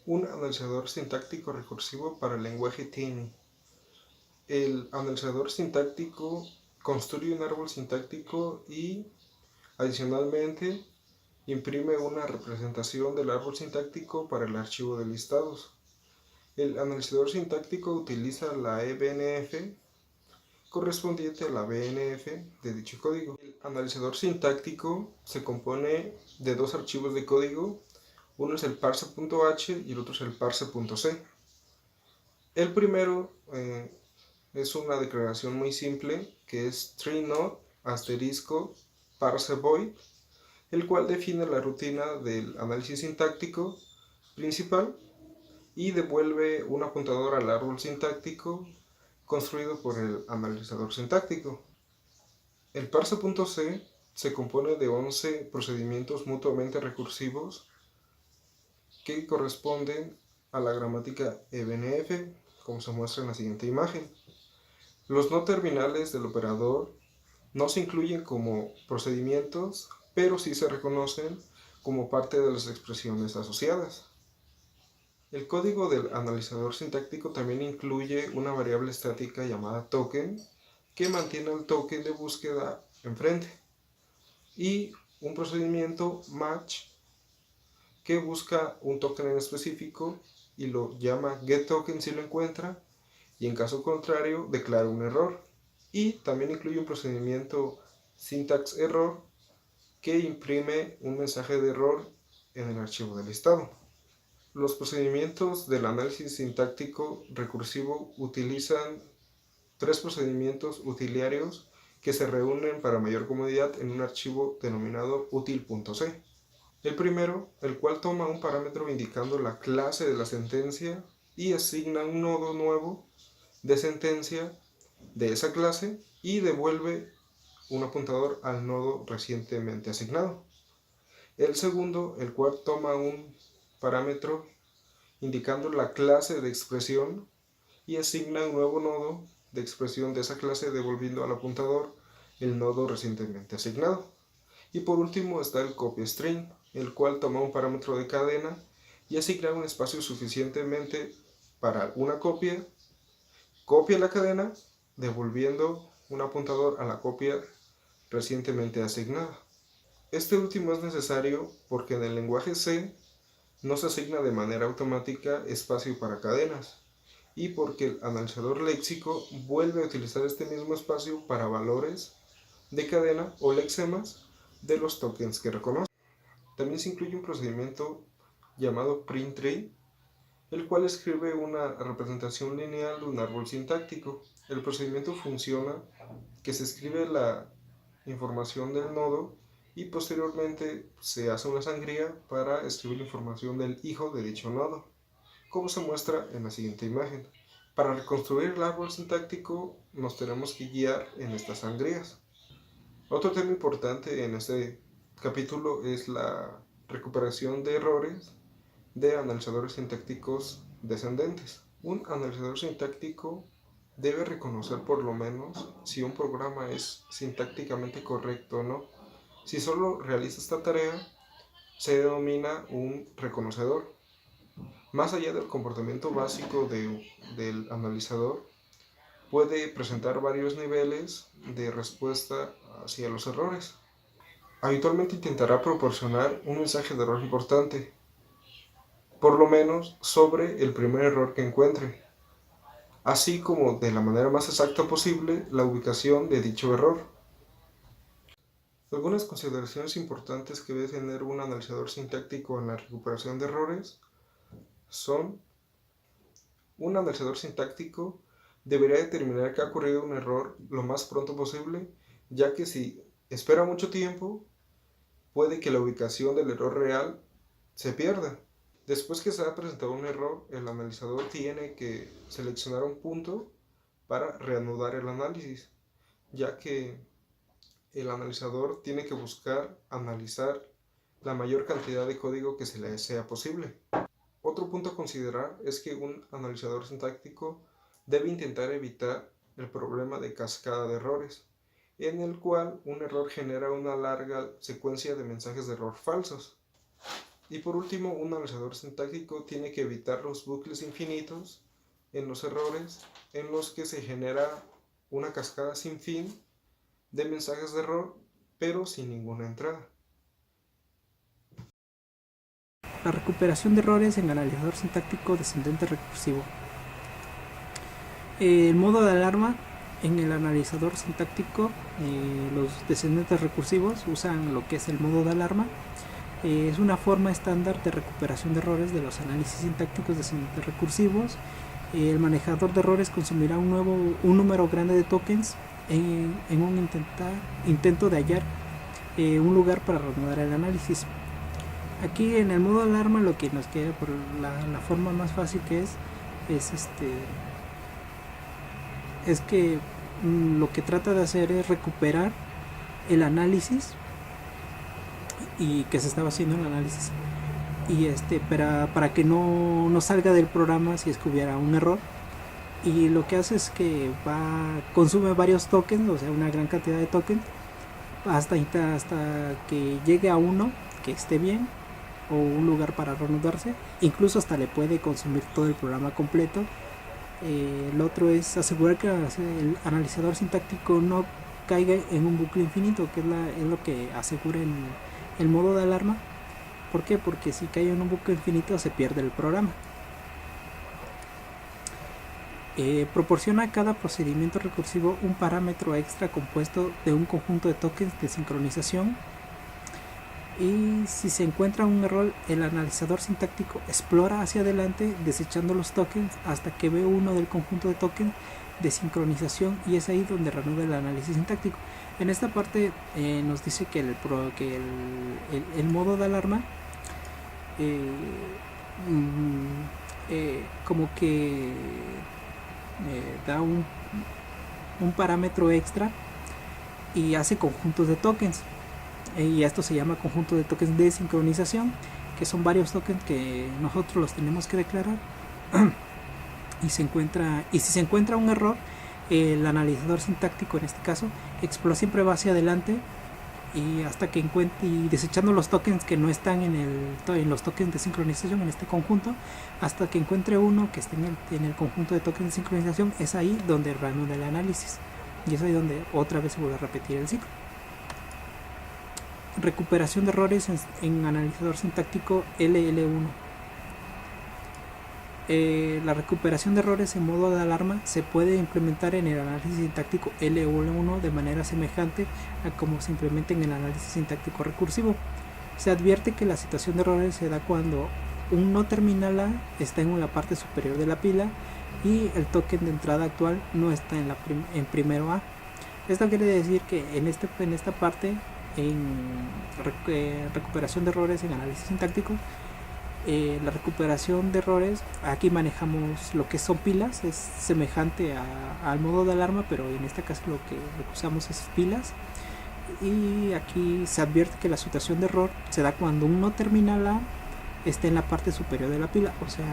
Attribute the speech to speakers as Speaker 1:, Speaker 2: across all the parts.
Speaker 1: Un analizador sintáctico recursivo para el lenguaje Tiny. El analizador sintáctico construye un árbol sintáctico y, adicionalmente, imprime una representación del árbol sintáctico para el archivo de listados. El analizador sintáctico utiliza la EBNF correspondiente a la BNF de dicho código. El analizador sintáctico se compone de dos archivos de código. Uno es el parse.h y el otro es el parse.c. El primero es una declaración muy simple que es tree_node asterisco parse void, el cual define la rutina del análisis sintáctico principal y devuelve un apuntador al árbol sintáctico construido por el analizador sintáctico. El parse.c se compone de 11 procedimientos mutuamente recursivos que corresponden a la gramática EBNF, como se muestra en la siguiente imagen. Los no terminales del operador no se incluyen como procedimientos, pero sí se reconocen como parte de las expresiones asociadas. El código del analizador sintáctico también incluye una variable estática llamada token, que mantiene el token de búsqueda enfrente, y un procedimiento match que busca un token en específico y lo llama getToken si lo encuentra, y en caso contrario declara un error. Y también incluye un procedimiento syntax error que imprime un mensaje de error en el archivo del listado. Los procedimientos del análisis sintáctico recursivo utilizan tres procedimientos utilitarios que se reúnen para mayor comodidad en un archivo denominado util.c. El primero, el cual toma un parámetro indicando la clase de la sentencia y asigna un nodo nuevo de sentencia de esa clase y devuelve un apuntador al nodo recientemente asignado. El segundo, el cual toma un parámetro indicando la clase de expresión y asigna un nuevo nodo de expresión de esa clase devolviendo al apuntador el nodo recientemente asignado. Y por último está el copyString, el cual toma un parámetro de cadena y asigna un espacio suficientemente para una copia la cadena devolviendo un apuntador a la copia recientemente asignada. Este último es necesario porque en el lenguaje C no se asigna de manera automática espacio para cadenas y porque el analizador léxico vuelve a utilizar este mismo espacio para valores de cadena o lexemas de los tokens que reconoce. También se incluye un procedimiento llamado printTree, el cual escribe una representación lineal de un árbol sintáctico. El procedimiento funciona que se escribe la información del nodo y posteriormente se hace una sangría para escribir la información del hijo de dicho nodo, como se muestra en la siguiente imagen. Para reconstruir el árbol sintáctico nos tenemos que guiar en estas sangrías. Otro tema importante en este capítulo es la recuperación de errores de analizadores sintácticos descendentes. Un analizador sintáctico debe reconocer por lo menos si un programa es sintácticamente correcto o no. Si solo realiza esta tarea, se denomina un reconocedor. Más allá del comportamiento básico del analizador, puede presentar varios niveles de respuesta hacia los errores. Habitualmente intentará proporcionar un mensaje de error importante, por lo menos sobre el primer error que encuentre, así como de la manera más exacta posible la ubicación de dicho error. Algunas consideraciones importantes que debe tener un analizador sintáctico en la recuperación de errores son: un analizador sintáctico debería determinar que ha ocurrido un error lo más pronto posible, ya que si espera mucho tiempo, puede que la ubicación del error real se pierda. Después que se ha presentado un error, el analizador tiene que seleccionar un punto para reanudar el análisis, ya que el analizador tiene que buscar analizar la mayor cantidad de código que se le sea posible. Otro punto a considerar es que un analizador sintáctico debe intentar evitar el problema de cascada de errores, en el cual un error genera una larga secuencia de mensajes de error falsos. Y por último, un analizador sintáctico tiene que evitar los bucles infinitos en los errores en los que se genera una cascada sin fin de mensajes de error, pero sin ninguna entrada.
Speaker 2: La recuperación de errores en analizador sintáctico descendente recursivo. El modo de alarma en el analizador sintáctico, los descendentes recursivos usan lo que es el modo de alarma. Es una forma estándar de recuperación de errores de los análisis sintácticos descendentes recursivos. El manejador de errores consumirá un número grande de tokens en un intento de hallar un lugar para reanudar el análisis. Aquí en el modo alarma lo que nos queda por la forma más fácil que es que lo que trata de hacer es recuperar el análisis y que se estaba haciendo el análisis y para que no salga del programa si es que hubiera un error, y lo que hace es que consume varios tokens, o sea una gran cantidad de tokens hasta que llegue a uno que esté bien o un lugar para reanudarse, incluso hasta le puede consumir todo el programa completo. El otro es asegurar que el analizador sintáctico no caiga en un bucle infinito, que es lo que asegura el modo de alarma. ¿Por qué? Porque si cae en un bucle infinito se pierde el programa. Proporciona a cada procedimiento recursivo un parámetro extra compuesto de un conjunto de tokens de sincronización, y si se encuentra un error, el analizador sintáctico explora hacia adelante desechando los tokens hasta que ve uno del conjunto de tokens de sincronización, y es ahí donde reanuda el análisis sintáctico. En esta parte nos dice que el modo de alarma como que da un parámetro extra y hace conjuntos de tokens, y esto se llama conjunto de tokens de sincronización, que son varios tokens que nosotros los tenemos que declarar. Y si se encuentra un error, el analizador sintáctico en este caso siempre va hacia adelante y hasta que encuentre, y desechando los tokens que no están en los tokens de sincronización en este conjunto, hasta que encuentre uno que esté en el conjunto de tokens de sincronización. Es ahí donde reanuda el análisis y es ahí donde otra vez se vuelve a repetir el ciclo. Recuperación de errores en analizador sintáctico LL1. La recuperación de errores en modo de alarma se puede implementar en el análisis sintáctico LL1 de manera semejante a como se implementa en el análisis sintáctico recursivo. Se advierte que la situación de errores se da cuando un no terminal A está en la parte superior de la pila y el token de entrada actual no está en primero A. Esto quiere decir que en esta parte, en recuperación de errores en análisis sintáctico, la recuperación de errores, aquí manejamos lo que son pilas, es semejante al modo de alarma, pero en este caso lo que usamos es pilas. Y aquí se advierte que la situación de error se da cuando un no terminal A esté en la parte superior de la pila, o sea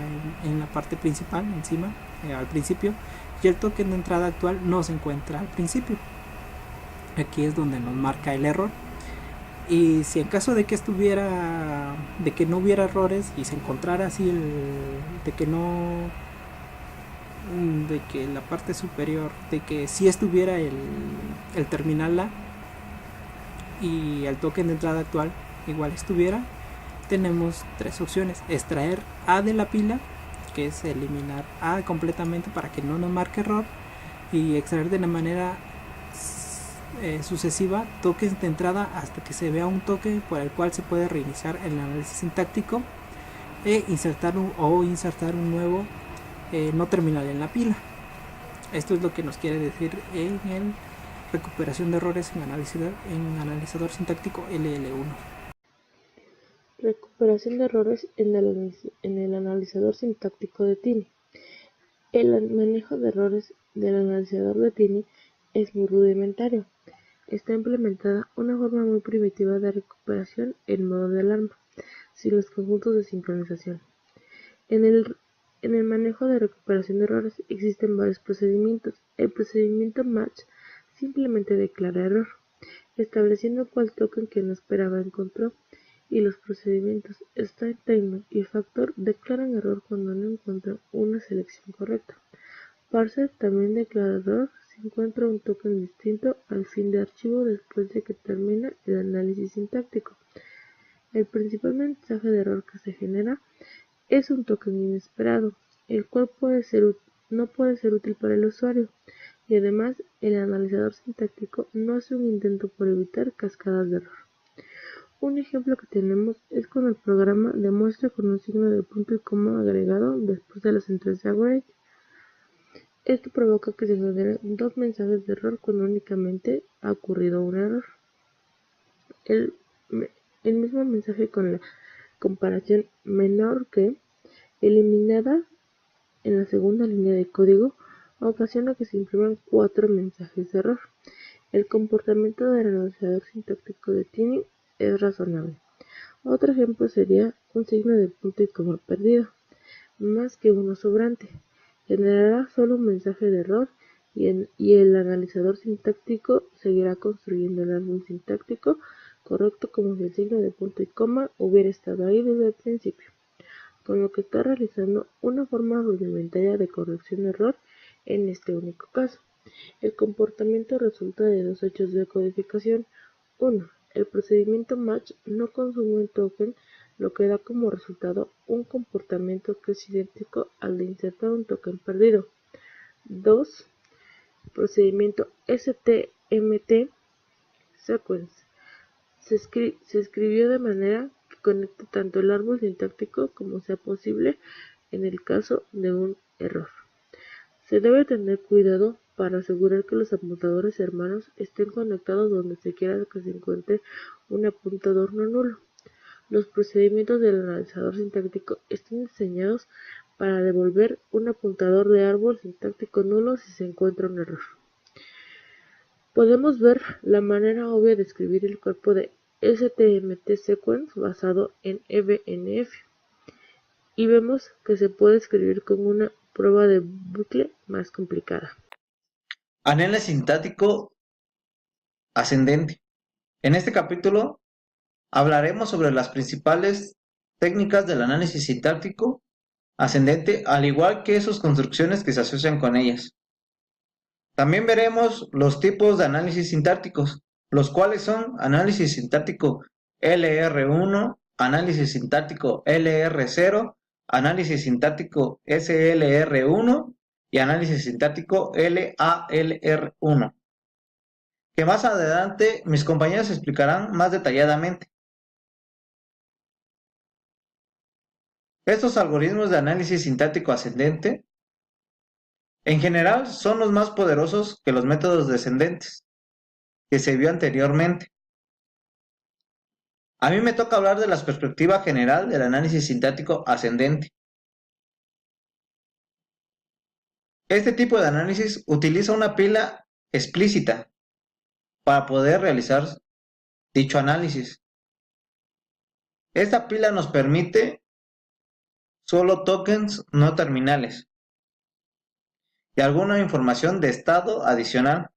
Speaker 2: en la parte principal, encima, al principio, y el token de entrada actual no se encuentra al principio. Aquí es donde nos marca el error. Y si en caso de que no hubiera errores y se encontrara así de que la parte superior, de que sí estuviera el terminal A y el token de entrada actual igual estuviera, tenemos tres opciones: extraer A de la pila, que es eliminar A completamente para que no nos marque error, y extraer de la manera sucesiva tokens de entrada hasta que se vea un token por el cual se puede reiniciar el análisis sintáctico e insertar un nuevo no terminal en la pila. Esto es lo que nos quiere decir en el recuperación de errores en analizador sintáctico LL1.
Speaker 3: Recuperación de errores en el analizador sintáctico de Tiny. El manejo de errores del analizador de Tiny es muy rudimentario. Está implementada una forma muy primitiva de recuperación en modo de alarma, sin los conjuntos de sincronización. En el manejo de recuperación de errores existen varios procedimientos. El procedimiento match simplemente declara error, estableciendo cuál token que no esperaba encontró, y los procedimientos Style Timer y Factor declaran error cuando no encuentran una selección correcta. Parser también declara error si encuentra un token distinto al fin de archivo después de que termina el análisis sintáctico. El principal mensaje de error que se genera es un token inesperado, el cual no puede ser útil para el usuario, y además el analizador sintáctico no hace un intento por evitar cascadas de error. Un ejemplo que tenemos es cuando el programa demuestra con un signo de punto y coma agregado después de la sentencia wait. Esto provoca que se generen dos mensajes de error cuando únicamente ha ocurrido un error. El mismo mensaje con la comparación menor que, eliminada en la segunda línea de código, ocasiona que se impriman 4 mensajes de error. El comportamiento del analizador sintáctico de Tiny es razonable. Otro ejemplo sería un signo de punto y coma perdido, más que uno sobrante. Generará solo un mensaje de error y el analizador sintáctico seguirá construyendo el árbol sintáctico correcto como si el signo de punto y coma hubiera estado ahí desde el principio, con lo que está realizando una forma rudimentaria de corrección de error en este único caso. El comportamiento resulta de dos hechos de codificación. 1. El procedimiento match no consume un token, lo que da como resultado un comportamiento que es idéntico al de insertar un token perdido. 2. Procedimiento STMT sequence se escribió de manera que conecte tanto el árbol sintáctico como sea posible en el caso de un error. Se debe tener cuidado para asegurar que los apuntadores hermanos estén conectados donde se quiera que se encuentre un apuntador no nulo. Los procedimientos del analizador sintáctico están diseñados para devolver un apuntador de árbol sintáctico nulo si se encuentra un error. Podemos ver la manera obvia de escribir el cuerpo de STMT sequence basado en EBNF y vemos que se puede escribir con una prueba de bucle más complicada.
Speaker 4: Análisis sintáctico ascendente. En este capítulo hablaremos sobre las principales técnicas del análisis sintáctico ascendente, al igual que sus construcciones que se asocian con ellas. También veremos los tipos de análisis sintácticos, los cuales son análisis sintáctico LR1, análisis sintáctico LR0, análisis sintáctico SLR1 y análisis sintáctico LALR1, que más adelante mis compañeros explicarán más detalladamente. Estos algoritmos de análisis sintáctico ascendente en general son los más poderosos que los métodos descendentes que se vio anteriormente. A mí me toca hablar de la perspectiva general del análisis sintáctico ascendente. Este tipo de análisis utiliza una pila explícita para poder realizar dicho análisis. Esta pila nos permite solo tokens no terminales y alguna información de estado adicional.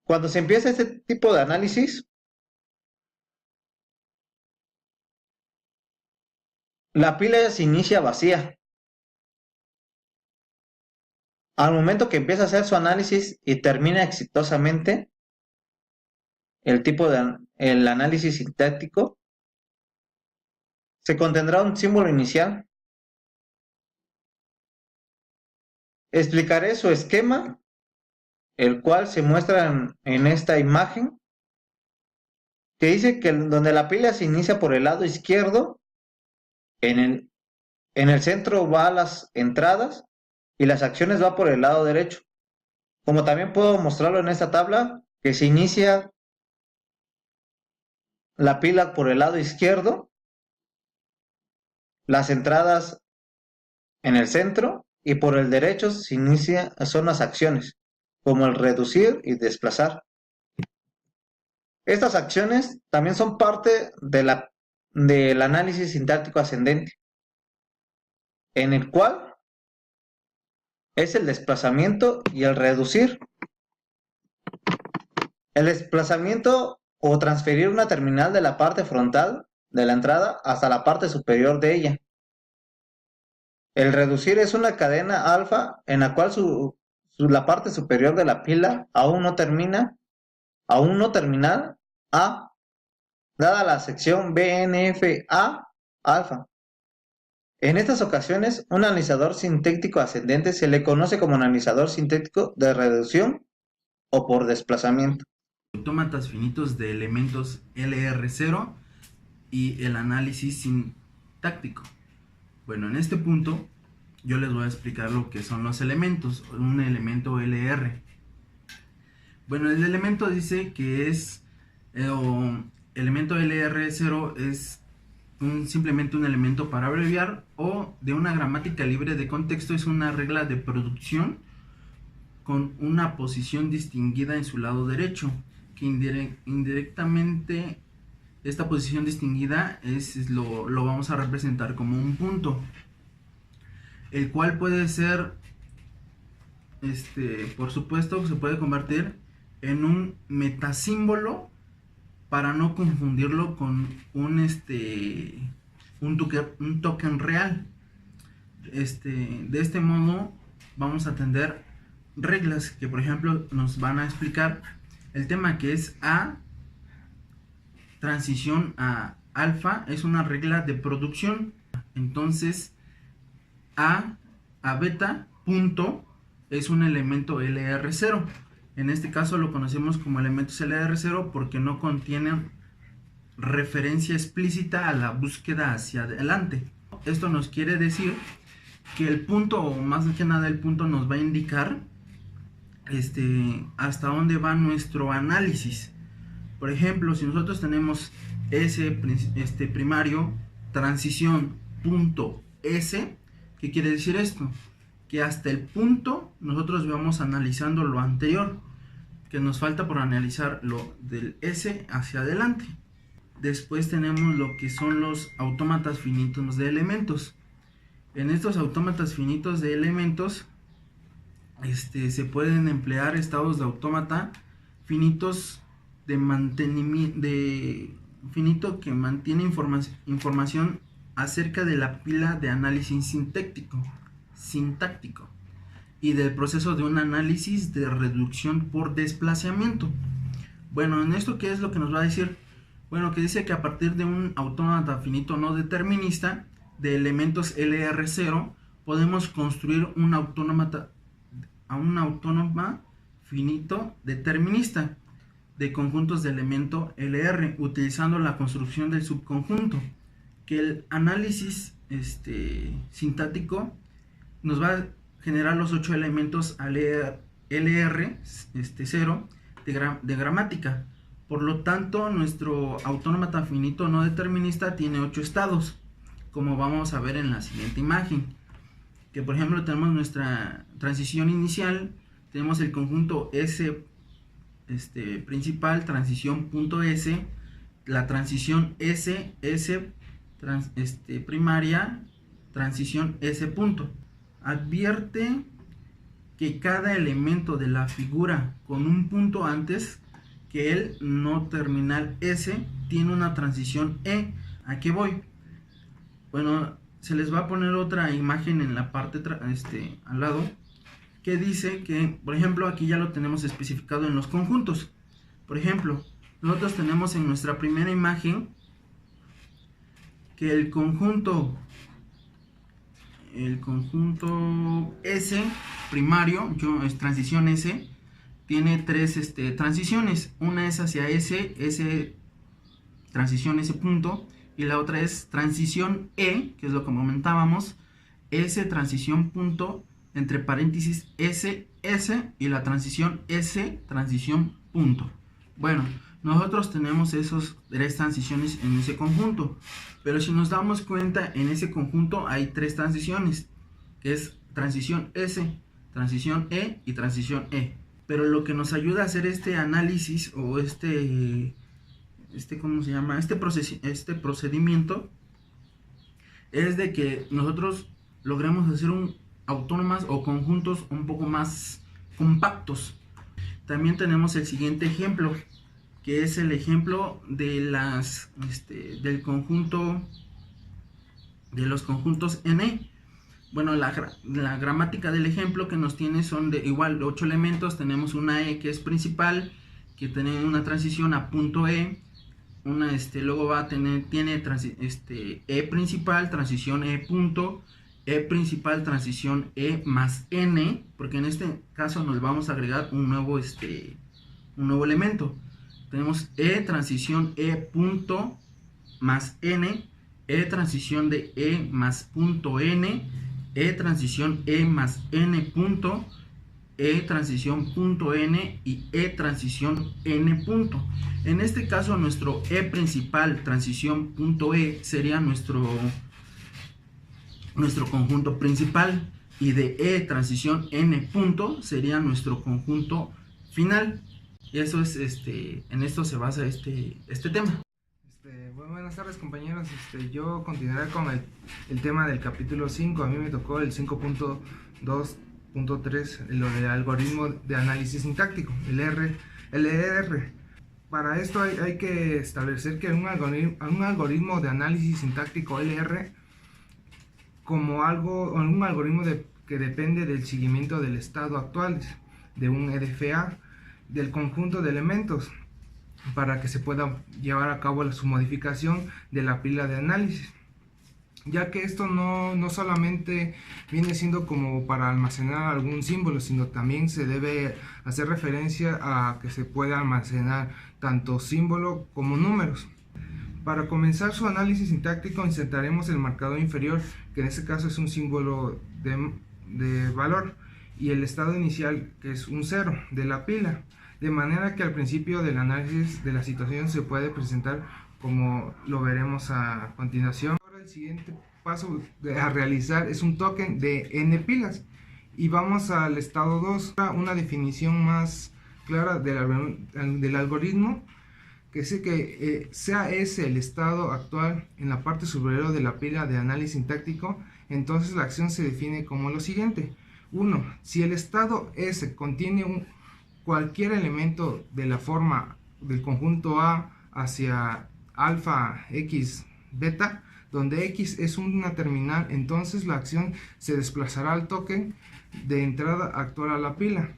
Speaker 4: Cuando se empieza este tipo de análisis, la pila se inicia vacía. Al momento que empieza a hacer su análisis y termina exitosamente el análisis sintáctico, se contendrá un símbolo inicial. Explicaré su esquema, el cual se muestra en esta imagen, que dice que donde la pila se inicia por el lado izquierdo, en el centro va a las entradas y las acciones va por el lado derecho. Como también puedo mostrarlo en esta tabla, que se inicia la pila por el lado izquierdo, las entradas en el centro y por el derecho se inicia son las acciones, como el reducir y desplazar. Estas acciones también son parte del análisis sintáctico ascendente, en el cual es el desplazamiento y el reducir. El desplazamiento o transferir una terminal de la parte frontal de la entrada hasta la parte superior de ella. El reducir es una cadena alfa en la cual la parte superior de la pila aún no terminal A, dada la sección BNFA alfa. En estas ocasiones, un analizador sintético ascendente se le conoce como analizador sintético de reducción o por desplazamiento.
Speaker 5: Autómatas finitos de elementos LR0 y el análisis sintáctico. Bueno, en este punto yo les voy a explicar lo que son los elementos, un elemento LR. Bueno, el elemento dice que es, elemento LR0 es simplemente un elemento para abreviar, o de una gramática libre de contexto es una regla de producción con una posición distinguida en su lado derecho, que indirectamente esta posición distinguida lo vamos a representar como un punto, el cual puede ser, por supuesto, se puede convertir en un metasímbolo para no confundirlo con un token real. De este modo vamos a atender reglas que, por ejemplo, nos van a explicar el tema que es A transición a alfa, es una regla de producción. Entonces A beta punto es un elemento LR0. En este caso lo conocemos como elementos LR0 porque no contienen referencia explícita a la búsqueda hacia adelante. Esto nos quiere decir que el punto, o más que nada el punto, nos va a indicar hasta dónde va nuestro análisis. Por ejemplo, si nosotros tenemos S primario transición punto S, ¿qué quiere decir esto? Que hasta el punto nosotros vamos analizando lo anterior, que nos falta por analizar lo del S hacia adelante. Después tenemos lo que son los autómatas finitos de elementos. En estos autómatas finitos de elementos se pueden emplear estados de autómata finitos de mantenimiento, finito que mantiene información acerca de la pila de análisis sintáctico y del proceso de un análisis de reducción por desplazamiento. Bueno, en esto, ¿qué es lo que nos va a decir? Bueno, que dice que a partir de un autómata finito no determinista de elementos LR0 podemos construir un autónoma finito determinista de conjuntos de elemento LR utilizando la construcción del subconjunto, que el análisis sintáctico nos va a generar los 8 elementos LR0 de gramática. Por lo tanto, nuestro autómata finito no determinista tiene 8 estados, como vamos a ver en la siguiente imagen. Que por ejemplo tenemos nuestra transición inicial, tenemos el conjunto S principal, transición punto S, la transición S primaria, transición S punto. Advierte que cada elemento de la figura con un punto antes que el no terminal S tiene una transición E. ¿A qué voy? Bueno, se les va a poner otra imagen en la parte al lado, que dice que, por ejemplo, aquí ya lo tenemos especificado en los conjuntos. Por ejemplo, nosotros tenemos en nuestra primera imagen que el conjunto S primario, es transición S, tiene 3 transiciones. Una es hacia S, transición S punto, y la otra es transición E, que es lo que comentábamos, S transición punto, entre paréntesis S, y la transición S transición punto. Bueno, nosotros tenemos esas 3 transiciones en ese conjunto, pero si nos damos cuenta, en ese conjunto hay 3 transiciones, que es transición S, transición E y transición E. Pero lo que nos ayuda a hacer este análisis o ¿cómo se llama? Este procedimiento es de que nosotros logremos hacer autónomas o conjuntos un poco más compactos. También tenemos el siguiente ejemplo, que es el ejemplo de del conjunto, de los conjuntos N. Bueno, la gramática del ejemplo que nos tiene son de igual 8 elementos. Tenemos una E que es principal, que tiene una transición a punto E. Luego va a tiene E principal, transición E punto, E principal, transición E más N, porque en este caso nos vamos a agregar un nuevo elemento. Tenemos E transición E punto más N, E transición de E más punto N, E transición E más N punto, E transición punto N y E transición N punto. En este caso nuestro E principal transición punto E sería nuestro conjunto principal, y de E transición N punto sería nuestro conjunto final. Y eso es en esto se basa este tema.
Speaker 6: Buenas tardes, compañeros. Yo continuaré con el tema del capítulo 5. A mí me tocó el 5.2.3, lo del algoritmo de análisis sintáctico, el LR. Para esto hay que establecer que un algoritmo de análisis sintáctico LR como un algoritmo que depende del seguimiento del estado actual de un EDFA del conjunto de elementos, para que se pueda llevar a cabo su modificación de la pila de análisis, ya que esto no solamente viene siendo como para almacenar algún símbolo, sino también se debe hacer referencia a que se pueda almacenar tanto símbolo como números. Para comenzar su análisis sintáctico insertaremos el marcador inferior, que en este caso es un símbolo de valor, y el estado inicial, que es un 0 de la pila, de manera que al principio del análisis de la situación se puede presentar como lo veremos a continuación. Ahora el siguiente paso a realizar es un token de n pilas, y vamos al estado 2, una definición más clara del algoritmo, que dice que sea ese el estado actual en la parte superior de la pila de análisis sintáctico. Entonces la acción se define como lo siguiente: 1. Si el estado S contiene cualquier elemento de la forma del conjunto A hacia alfa, x, beta, donde x es una terminal, entonces la acción se desplazará al token de entrada actual a la pila.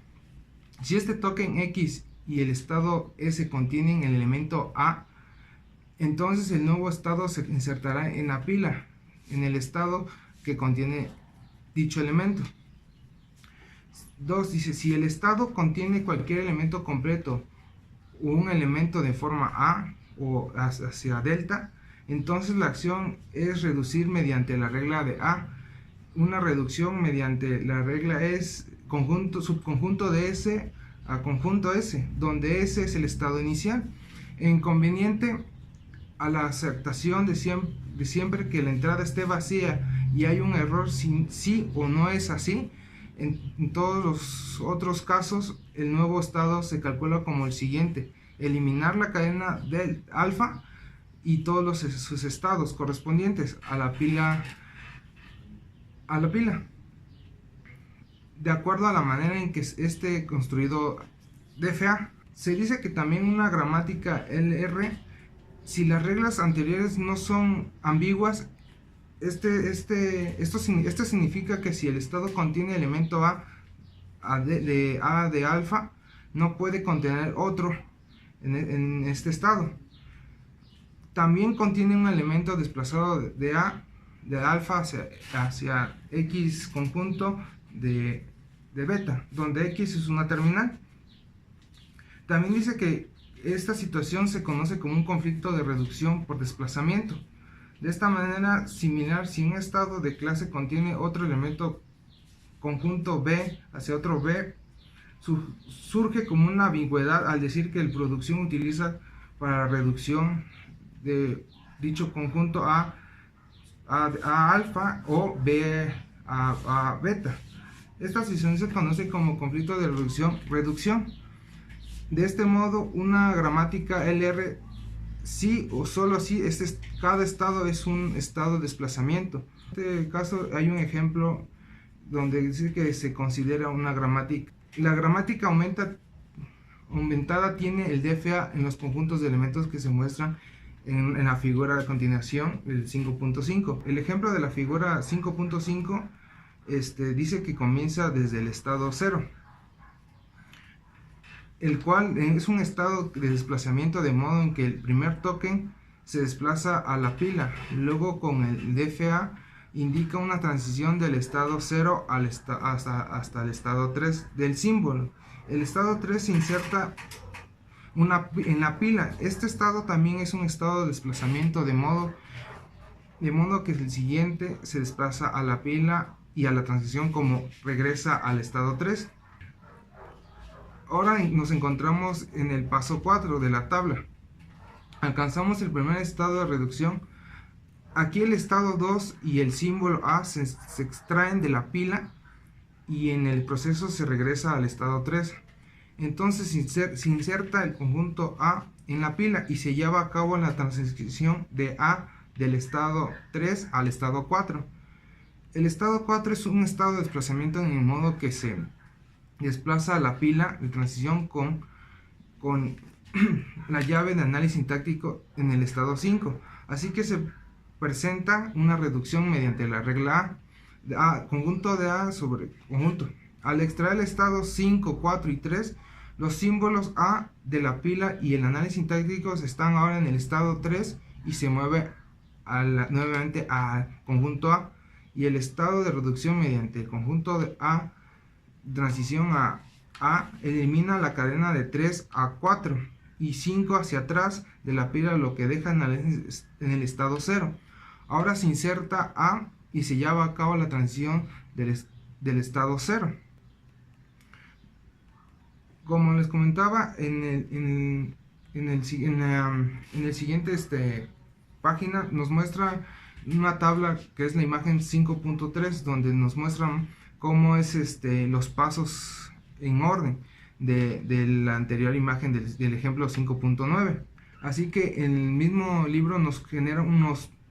Speaker 6: Si este token x y el estado S contienen el elemento A, entonces el nuevo estado se insertará en la pila, en el estado que contiene dicho elemento. 2. Dice, si el estado contiene cualquier elemento completo o un elemento de forma A o hacia delta, entonces la acción es reducir mediante la regla de A. Una reducción mediante la regla es subconjunto de S a conjunto S, donde S es el estado inicial. Inconveniente a la aceptación de siempre que la entrada esté vacía y hay un error si sí o no es así. En todos los otros casos, el nuevo estado se calcula como el siguiente: eliminar la cadena del alfa y todos sus estados correspondientes a la pila. De acuerdo a la manera en que esté construido DFA. Se dice que también una gramática LR, si las reglas anteriores no son ambiguas, esto significa que si el estado contiene elemento A de alfa, no puede contener otro en este estado. También contiene un elemento desplazado de alfa hacia X conjunto de beta, donde X es una terminal. También dice que esta situación se conoce como un conflicto de reducción por desplazamiento. De esta manera similar, si un estado de clase contiene otro elemento conjunto B hacia otro B, surge como una ambigüedad al decir que la producción utiliza para la reducción de dicho conjunto a alfa o B a beta. Esta situación se conoce como conflicto de reducción. De este modo, una gramática LR, sí o solo sí, cada estado es un estado de desplazamiento. En este caso hay un ejemplo donde dice que se considera una gramática. La gramática aumentada tiene el DFA en los conjuntos de elementos que se muestran en la figura de continuación, el 5.5. El ejemplo de la figura 5.5 dice que comienza desde el estado 0, el cual es un estado de desplazamiento de modo en que el primer token se desplaza a la pila. Luego con el DFA indica una transición del estado 0 hasta el estado 3 del símbolo. El estado 3 se inserta en la pila. Este estado también es un estado de desplazamiento de modo que el siguiente se desplaza a la pila y a la transición como regresa al estado 3. Ahora nos encontramos en el paso 4 de la tabla. Alcanzamos el primer estado de reducción. Aquí el estado 2 y el símbolo A se extraen de la pila y en el proceso se regresa al estado 3. Entonces se inserta el conjunto A en la pila y se lleva a cabo la transición de A del estado 3 al estado 4. El estado 4 es un estado de desplazamiento en el modo que se desplaza a la pila de transición con la llave de análisis sintáctico en el estado 5. Así que se presenta una reducción mediante la regla conjunto de A sobre conjunto. Al extraer el estado 5, 4 y 3, los símbolos A de la pila y el análisis sintáctico están ahora en el estado 3 y se mueve nuevamente al conjunto A, y el estado de reducción mediante el conjunto de A transición a elimina la cadena de 3 a 4 y 5 hacia atrás de la pila, lo que deja en el estado 0. Ahora se inserta A y se lleva a cabo la transición del estado 0. Como les comentaba, en el siguiente página nos muestra una tabla que es la imagen 5.3, donde nos muestran cómo es los pasos en orden de la anterior imagen del ejemplo 5.9. Así que el mismo libro nos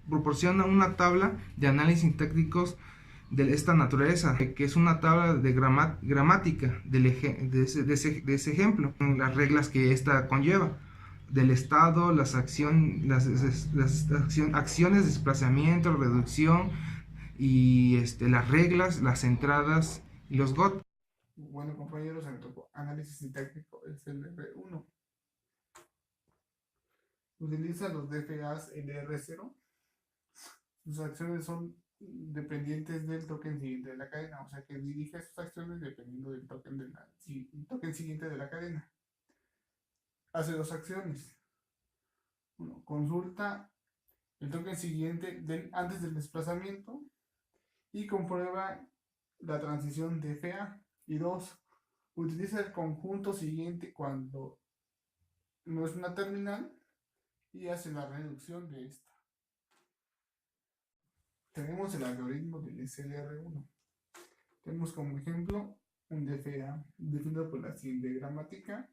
Speaker 6: proporciona una tabla de análisis sintácticos de esta naturaleza, que es una tabla de gramática de ese ejemplo, las reglas que esta conlleva, del estado, las acciones de desplazamiento, reducción, y las reglas, las entradas y los GOT.
Speaker 7: Bueno, compañeros, me tocó análisis sintáctico SLR1. Utiliza los DFAs LR0. Sus acciones son dependientes del token siguiente de la cadena, o sea que dirige sus acciones dependiendo del token siguiente de la cadena. Hace dos acciones. Uno, consulta el token siguiente antes del desplazamiento y comprueba la transición DFA. Y dos, utiliza el conjunto siguiente cuando no es una terminal y hace la reducción de esta. Tenemos el algoritmo del SLR1. Tenemos como ejemplo un DFA definido por la siguiente gramática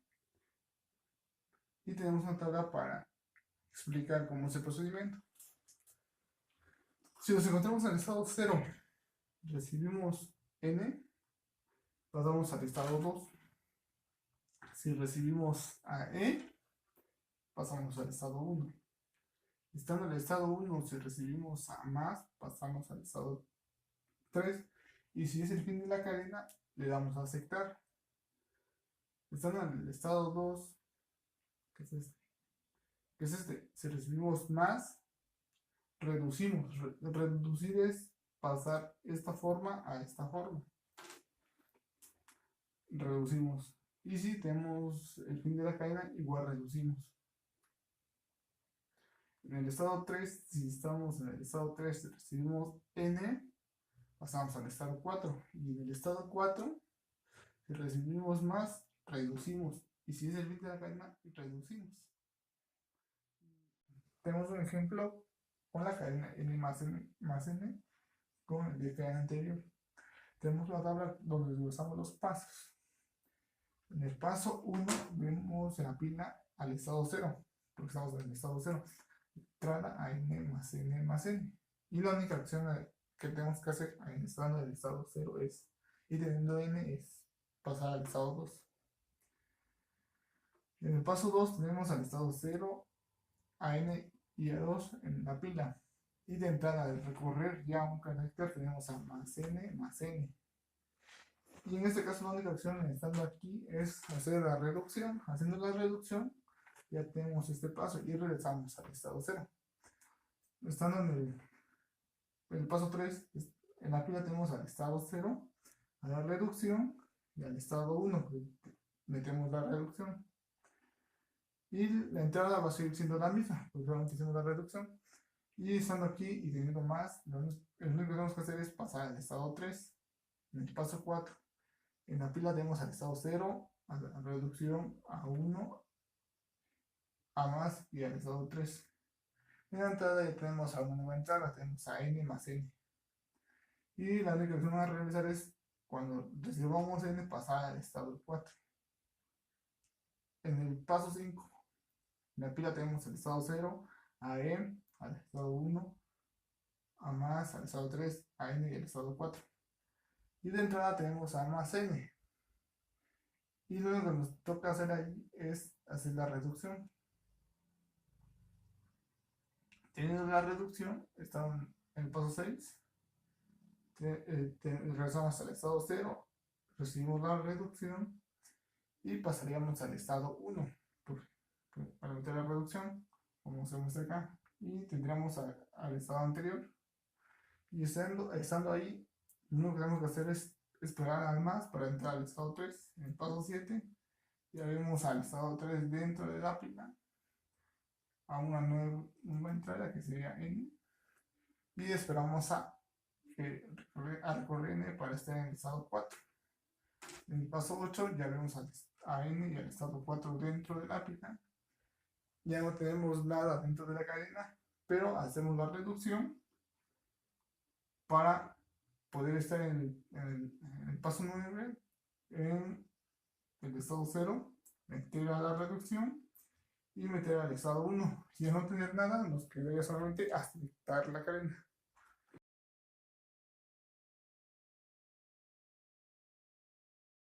Speaker 7: y tenemos una tabla para explicar cómo es el procedimiento. Si nos encontramos en el estado 0, recibimos n, pasamos al estado 2. Si recibimos a e, pasamos al estado 1. Estando en el estado 1, si recibimos a más, pasamos al estado 3. Y si es el fin de la cadena, le damos a aceptar. Estando en el estado 2, que es este, si recibimos más, reducimos. Reducir es pasar esta forma a esta forma. Reducimos. Y si tenemos el fin de la cadena, igual reducimos. En el estado 3, si estamos en el estado 3, si recibimos n, pasamos al estado 4. Y en el estado 4, si recibimos más, reducimos. Y si es el fin de la cadena, reducimos. Tenemos un ejemplo con la cadena n más n con el DFA anterior. Tenemos la tabla donde usamos los pasos. En el paso 1 vemos en la pila al estado 0, porque estamos en el estado 0. Entrada a n más n más n. Y la única acción que tenemos que hacer estando en el estado 0 y teniendo n es pasar al estado 2. En el paso 2 tenemos al estado 0, a n y a 2 en la pila. Y de entrada, al recorrer ya un carácter, tenemos a más n más n. Y en este caso la única acción estando aquí es hacer la reducción. Haciendo la reducción ya tenemos este paso y regresamos al estado 0. Estando en el paso 3, en la pila tenemos al estado 0, a la reducción y al estado 1. Metemos la reducción. Y la entrada va a seguir siendo la misma, porque solamente hicimos la reducción. Y estando aquí y teniendo más, lo único que tenemos que hacer es pasar al estado 3, en el paso 4. En la pila tenemos al estado 0, a la reducción, a 1, a más y al estado 3. En la entrada ya tenemos a una nueva entrada, tenemos a n más n. Y la única que vamos a realizar es, cuando recibamos n, pasar al estado 4. En el paso 5, en la pila tenemos el estado 0, a e, al estado 1, a más, al estado 3, a n y al estado 4. Y de entrada tenemos a más n. Y lo que nos toca hacer ahí es hacer la reducción. Teniendo la reducción, estamos en el paso 6. Regresamos al estado 0, recibimos la reducción y pasaríamos al estado 1 para meter la reducción, como se muestra acá, y tendríamos al estado anterior. Y estando ahí, lo único que tenemos que hacer es esperar al más para entrar al estado 3. En el paso 7, ya vemos al estado 3 dentro de la pila, a una nueva entrada que sería n, y esperamos a recorrer n para estar en el estado 4. En el paso 8 ya vemos a n y al estado 4 dentro de la pila. Ya no tenemos nada dentro de la cadena, pero hacemos la reducción para poder estar en el paso 9, en el estado 0, meter a la reducción y meter al estado 1. Y al no tener nada, nos quedaría solamente aceptar la cadena.